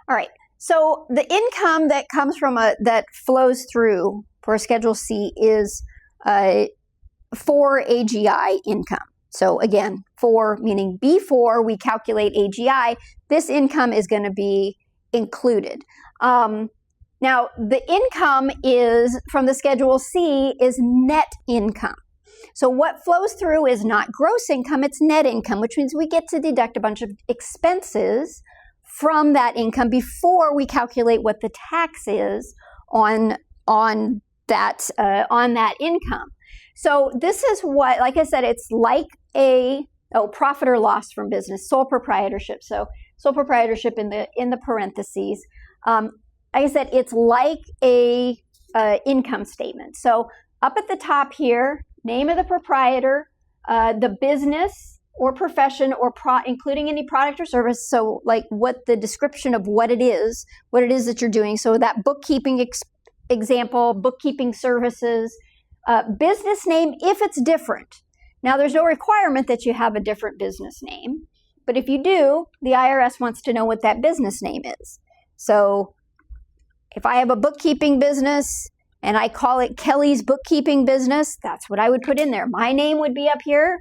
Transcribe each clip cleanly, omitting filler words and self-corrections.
All right. So the income that comes from that flows through for a Schedule C is for AGI income. So again, for meaning before we calculate AGI, this income is going to be included. Now, the income is from the Schedule C is net income. So what flows through is not gross income, it's net income, which means we get to deduct a bunch of expenses from that income before we calculate what the tax is on that income. So this is what, like I said, it's like a profit or loss from business, sole proprietorship. So sole proprietorship in the parentheses. Like I said, it's like a income statement. So up at the top here, name of the proprietor, the business or profession, or including any product or service. So like what the description of what it is that you're doing. So that bookkeeping example, bookkeeping services, business name if it's different. Now there's no requirement that you have a different business name, but if you do, the IRS wants to know what that business name is. So if I have a bookkeeping business and I call it Kelly's Bookkeeping Business, that's what I would put in there. My name would be up here,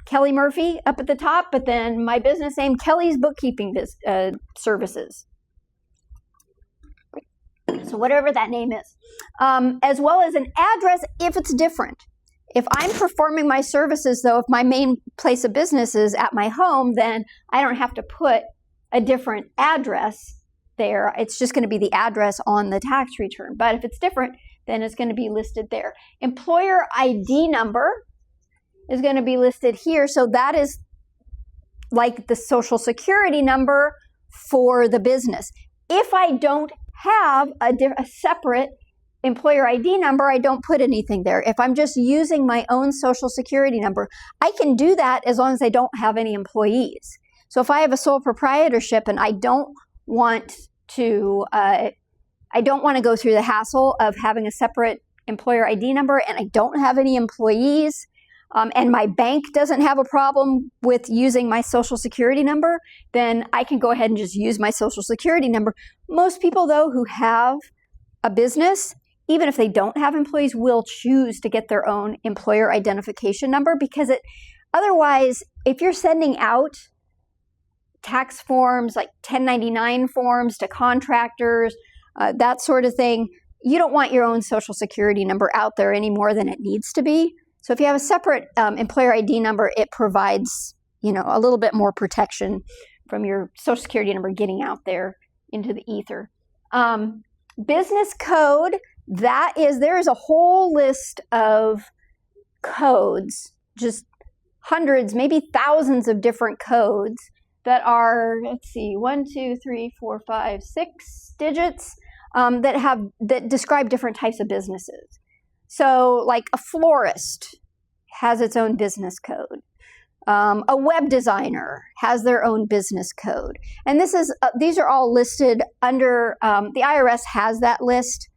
Kelly Murphy up at the top, but then my business name, Kelly's Bookkeeping Services. So whatever that name is. As well as an address if it's different. If I'm performing my services, though, if my main place of business is at my home, then I don't have to put a different address there. It's just going to be the address on the tax return. But if it's different, then it's going to be listed there. Employer ID number is going to be listed here. So that is like the Social Security number for the business. If I don't have a separate employer ID number, I don't put anything there. If I'm just using my own Social Security number, I can do that as long as I don't have any employees. So if I have a sole proprietorship and I don't want to go through the hassle of having a separate employer ID number, and I don't have any employees, and my bank doesn't have a problem with using my Social Security number, then I can go ahead and just use my Social Security number. Most people, though, who have a business, even if they don't have employees, will choose to get their own employer identification number, because otherwise, if you're sending out tax forms like 1099 forms to contractors, that sort of thing, you don't want your own Social Security number out there any more than it needs to be. So if you have a separate employer ID number, it provides, a little bit more protection from your Social Security number getting out there into the ether. Business code, there is a whole list of codes, just hundreds, maybe thousands of different codes that are, 1, 2, 3, 4, 5, 6 digits that describe different types of businesses. So like a florist has its own business code. A web designer has their own business code. And these are all listed under, the IRS has that list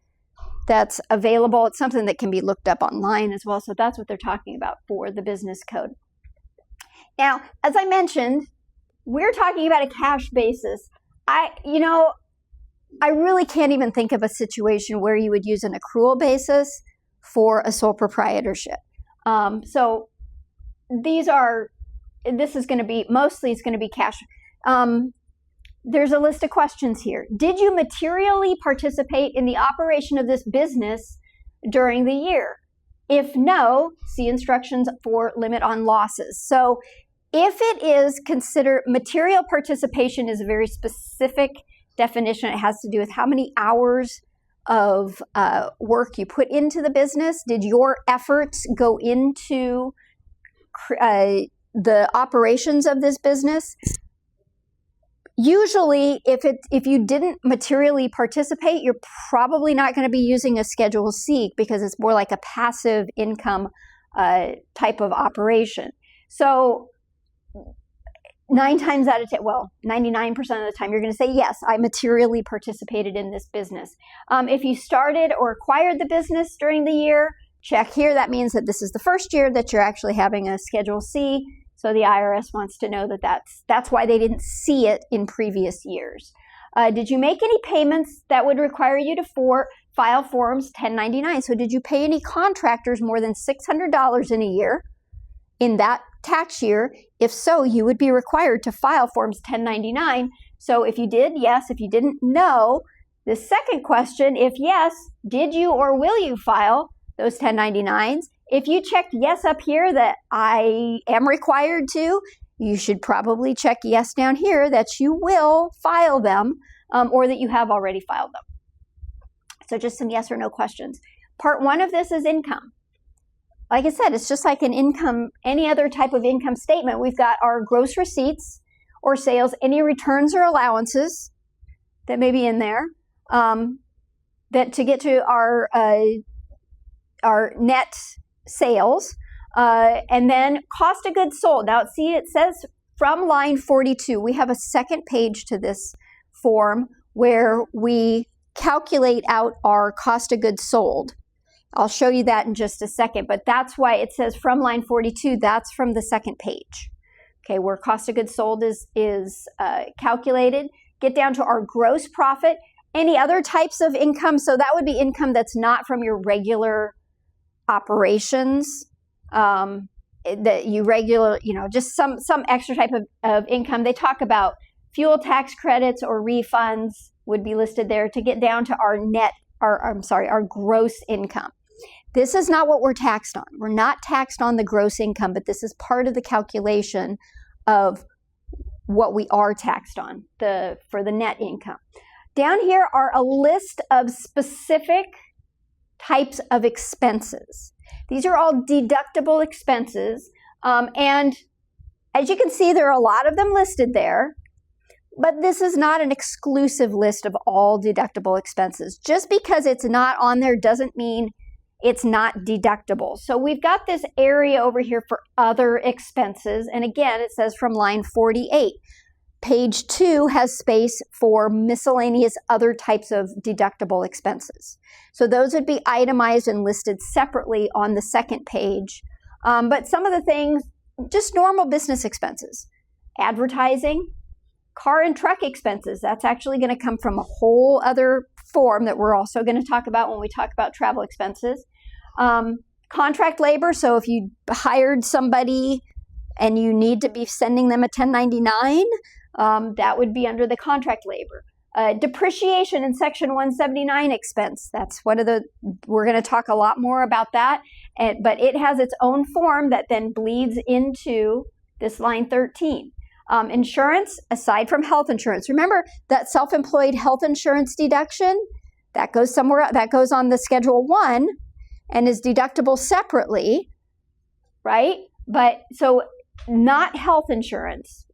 that's available. It's something that can be looked up online as well. So that's what they're talking about for the business code. Now, as I mentioned, we're talking about a cash basis. I really can't even think of a situation where you would use an accrual basis for a sole proprietorship. So this is going to be, mostly it's going to be cash. There's a list of questions here. Did you materially participate in the operation of this business during the year? If no, see instructions for limit on losses. So if it is considered, material participation is a very specific definition. It has to do with how many hours of work you put into the business. Did your efforts go into the operations of this business? Usually, if you didn't materially participate, you're probably not going to be using a Schedule C, because it's more like a passive income type of operation. So 9 times out of 10, 99% of the time, you're going to say, yes, I materially participated in this business. If you started or acquired the business during the year, check here. That means that this is the first year that you're actually having a Schedule C. So the IRS wants to know that that's why they didn't see it in previous years. Did you make any payments that would require you to file Forms 1099? So did you pay any contractors more than $600 in a year in that tax year? If so, you would be required to file Forms 1099. So if you did, yes. If you didn't, no. The second question, if yes, did you or will you file those 1099s? If you checked yes up here that I am required to, you should probably check yes down here that you will file them or that you have already filed them. So just some yes or no questions. Part one of this is income. Like I said, it's just like an income, any other type of income statement. We've got our gross receipts or sales, any returns or allowances that may be in there, that to get to our net sales, and then cost of goods sold. Now, see, it says from line 42, we have a second page to this form where we calculate out our cost of goods sold. I'll show you that in just a second, but that's why it says from line 42, that's from the second page. Okay, where cost of goods sold is calculated. Get down to our gross profit. Any other types of income, so that would be income that's not from your regular operations, that you regular, just some extra type of income. They talk about fuel tax credits or refunds would be listed there to get down to our gross income. This is not what we're taxed on. We're not taxed on the gross income, but this is part of the calculation of what we are taxed on for the net income. Down here are a list of specific types of expenses. These are all deductible expenses, and as you can see, there are a lot of them listed there, but this is not an exclusive list of all deductible expenses. Just because it's not on there doesn't mean it's not deductible. So we've got this area over here for other expenses, and again, it says from line 48. Page 2 has space for miscellaneous other types of deductible expenses. So those would be itemized and listed separately on the second page. But some of the things, just normal business expenses, advertising, car and truck expenses, that's actually going to come from a whole other form that we're also going to talk about when we talk about travel expenses. Contract labor, so if you hired somebody and you need to be sending them a 1099, that would be under the contract labor. Depreciation in Section 179 expense. That's we're going to talk a lot more about that, but it has its own form that then bleeds into this line 13. Insurance, aside from health insurance. Remember that self-employed health insurance deduction? That goes somewhere, that goes on the Schedule 1 and is deductible separately, right? But so not health insurance.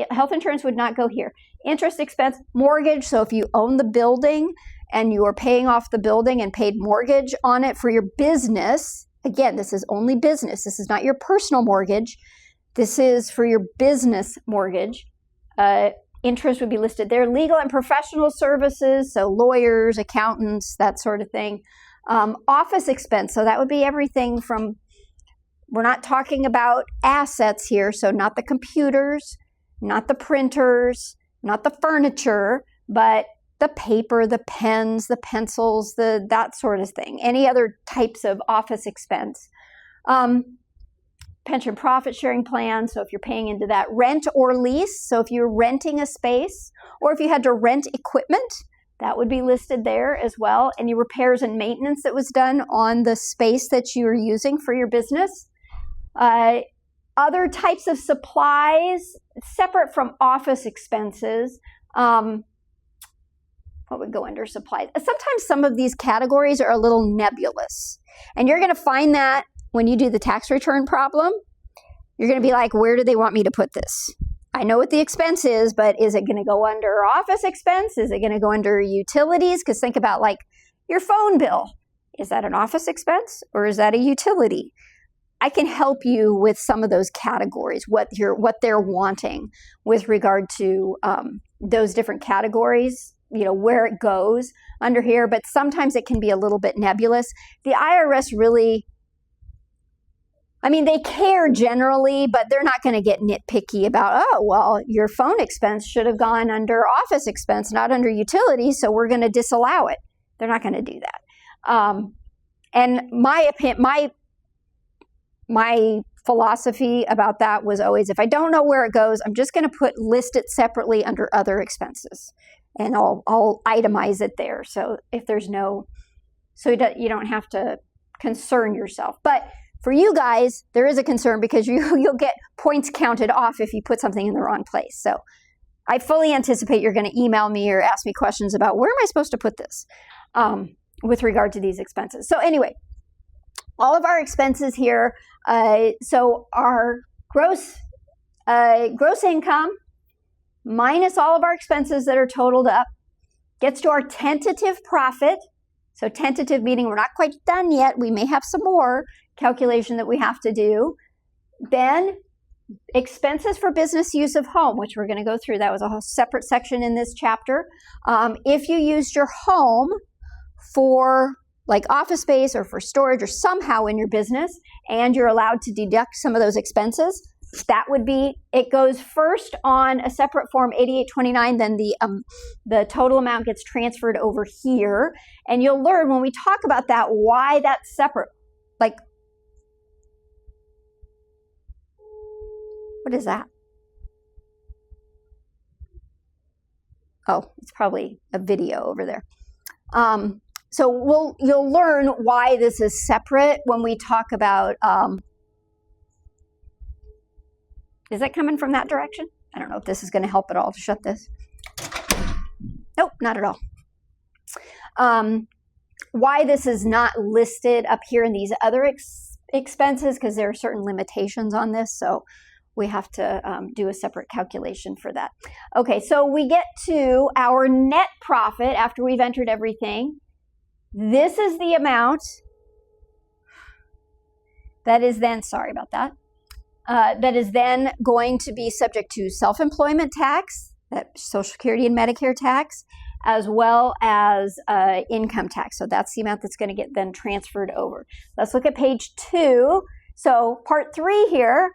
Health insurance would not go here. Interest expense, mortgage. So if you own the building and you are paying off the building and paid mortgage on it for your business, again, this is only business. This is not your personal mortgage. This is for your business mortgage. Interest would be listed there. Legal and professional services, so lawyers, accountants, that sort of thing. Office expense, so that would be everything from, we're not talking about assets here, so not the computers, not the printers, not the furniture, but the paper, the pens, the pencils, that sort of thing. Any other types of office expense. Pension profit sharing plan, so if you're paying into that. Rent or lease, so if you're renting a space, or if you had to rent equipment, that would be listed there as well. Any repairs and maintenance that was done on the space that you are using for your business. Other types of supplies, separate from office expenses. What would go under supplies? Sometimes some of these categories are a little nebulous. And you're going to find that when you do the tax return problem. You're going to be like, where do they want me to put this? I know what the expense is, but is it going to go under office expense? Is it going to go under utilities? Because think about like your phone bill. Is that an office expense or is that a utility? I can help you with some of those categories, what they're wanting with regard to those different categories, where it goes under here, but sometimes it can be a little bit nebulous. The IRS really, I mean, they care generally, but they're not going to get nitpicky about, oh, well, your phone expense should have gone under office expense, not under utilities, so we're going to disallow it. They're not going to do that. And my philosophy about that was always, if I don't know where it goes, I'm just going to list it separately under other expenses, and I'll itemize it there. So if there's so you don't have to concern yourself. But for you guys, there is a concern because you'll get points counted off if you put something in the wrong place. So I fully anticipate you're going to email me or ask me questions about where am I supposed to put this with regard to these expenses. So anyway, all of our expenses here, so our gross income minus all of our expenses that are totaled up gets to our tentative profit. So tentative meaning we're not quite done yet. We may have some more calculation that we have to do. Then expenses for business use of home, which we're going to go through. That was a whole separate section in this chapter. If you used your home for like office space or for storage or somehow in your business, and you're allowed to deduct some of those expenses, that would be, it goes first on a separate form 8829, then the total amount gets transferred over here. And you'll learn when we talk about that why that's separate. Like, what is that? Oh, it's probably a video over there. So you'll learn why this is separate when we talk about, is that coming from that direction? I don't know if this is going to help at all to shut this. Nope, not at all. Why this is not listed up here in these other expenses, because there are certain limitations on this, so we have to do a separate calculation for that. Okay, so we get to our net profit after we've entered everything. This is the amount that is then, sorry about that, that is then going to be subject to self-employment tax, Social Security and Medicare tax, as well as income tax. So that's the amount that's going to get then transferred over. Let's look at page 2. So part 3 here,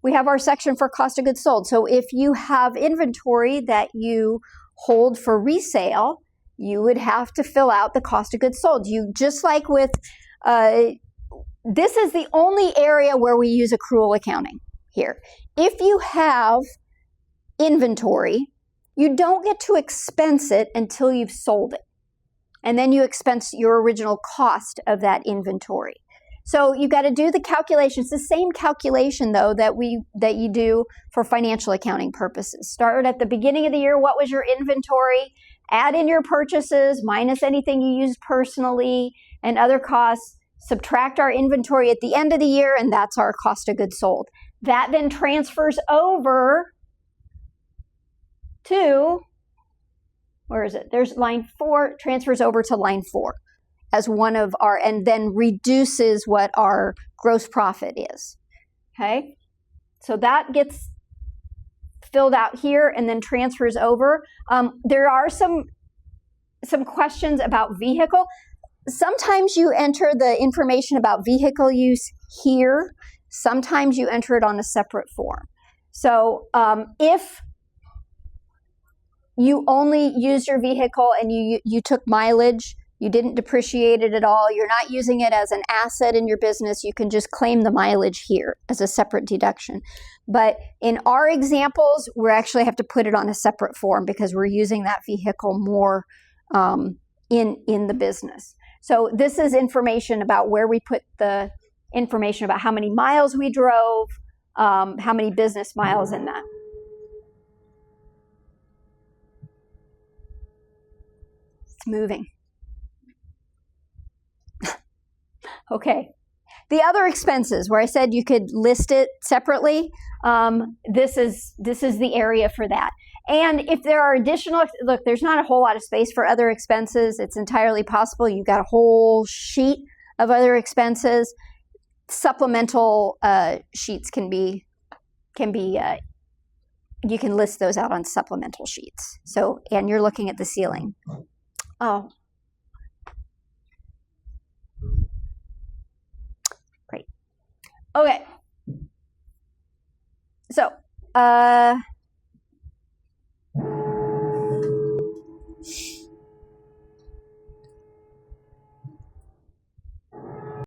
we have our section for cost of goods sold. So if you have inventory that you hold for resale, you would have to fill out the cost of goods sold. You just like with, this is the only area where we use accrual accounting here. If you have inventory, you don't get to expense it until you've sold it. And then you expense your original cost of that inventory. So you got to do the calculations, the same calculation though that you do for financial accounting purposes. Start at the beginning of the year, what was your inventory? Add in your purchases minus anything you used personally and other costs. Subtract our inventory at the end of the year, and that's our cost of goods sold. That then transfers over to, where is it? There's line 4, transfers over to line 4 as one of our, and then reduces what our gross profit is. Okay? So that gets filled out here and then transfers over. There are some questions about vehicle. Sometimes you enter the information about vehicle use here. Sometimes you enter it on a separate form. So if you only use your vehicle and you took mileage, you didn't depreciate it at all, you're not using it as an asset in your business, you can just claim the mileage here as a separate deduction. But in our examples, we actually have to put it on a separate form because we're using that vehicle more in the business. So this is information about where we put the information about how many miles we drove, how many business miles in that. It's moving. Okay. The other expenses, where I said you could list it separately, this is the area for that. And if there are additional, look, there's not a whole lot of space for other expenses. It's entirely possible you've got a whole sheet of other expenses. Supplemental sheets can be you can list those out on supplemental sheets. So, and you're looking at the ceiling. Oh. Great. Okay. So,